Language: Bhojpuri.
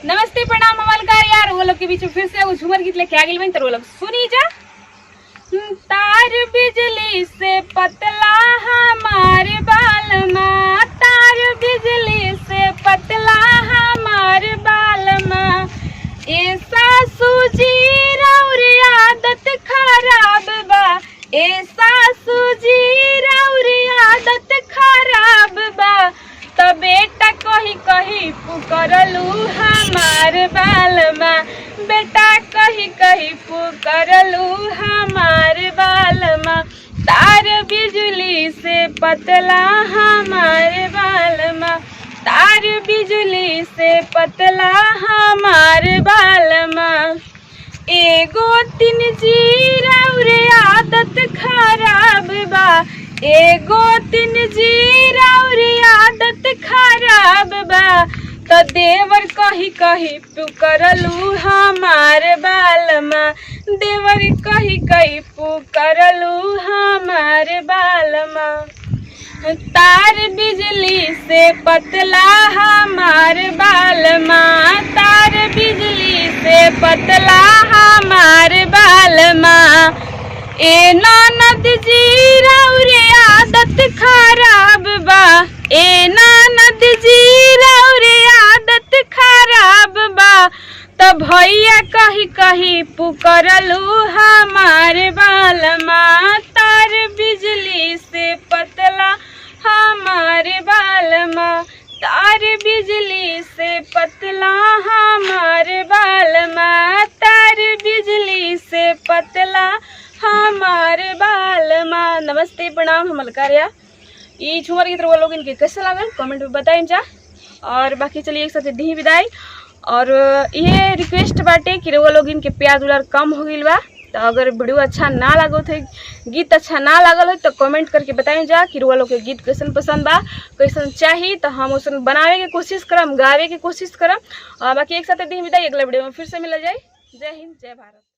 नमस्ते प्रणाम अमलकार यार, वो लोग के बीच में फिर से वो झूमर गीत लेके आ गई बन, तो वो लोग सुनी जा। तार बिजली से पतला हमारे बालमा, तार बिजली से पतला हमारे बालमा, ए सासू जी रौरी आदत खराब बा, ए सासू जी रौरी आदत खराब बा, तो बेटा कही कही पुकरलू हमार बालमा, बेटा कही कही पुकरलू हमार बालमा, तार बिजली से पतला हमार बालमा, तार बिजली से पतला हमार बालमा, एगो तीन जीरा रे आदत खराब बा, एगो तीन जीरा रे आदत खराब बा, तो देवर कही कही पुकरलू हमार बालमा, देवर कही कही पुकरलू हमार बालमा, तार बिजली से पतला हमार बालमा, तार बिजली से पतला हमार बालमा, ए ननद जी रौरे आदत खराब बा, ए ननद जी रौरे आदत खराब बा, तो भैया कही कही पुकरलू हमार बालमा, तार बिजली से पतला हमार बालमा, तार बिजली से पतला हमार बालमा, तार बिजली से पतला हमार बालमा। नमस्ते प्रणाम अमलकार यार, ये झूमर गीत रउआ लोग इनके कैसे लागल कमेंट में बताएं जा। और बाकी चलिए एक साथ दी विदाई, और ये रिक्वेस्ट बाटे कि रउआ लोग इनके प्यार दुलार कम हो गई बा, तो अगर वीडियो अच्छा ना लागो थे, गीत अच्छा ना लागल हो, तो कमेंट करके बताएं जा कि रउआ लोग के गीत कैसन पसंद बा, कैसन चाहिए, तो हम उसन बनावे के कोशिश करम, गावे के कोशिश करम। और बाकी एक साथ दी विदाई, अगला वीडियो में फिर से मिला जाए। जय हिंद, जय भारत।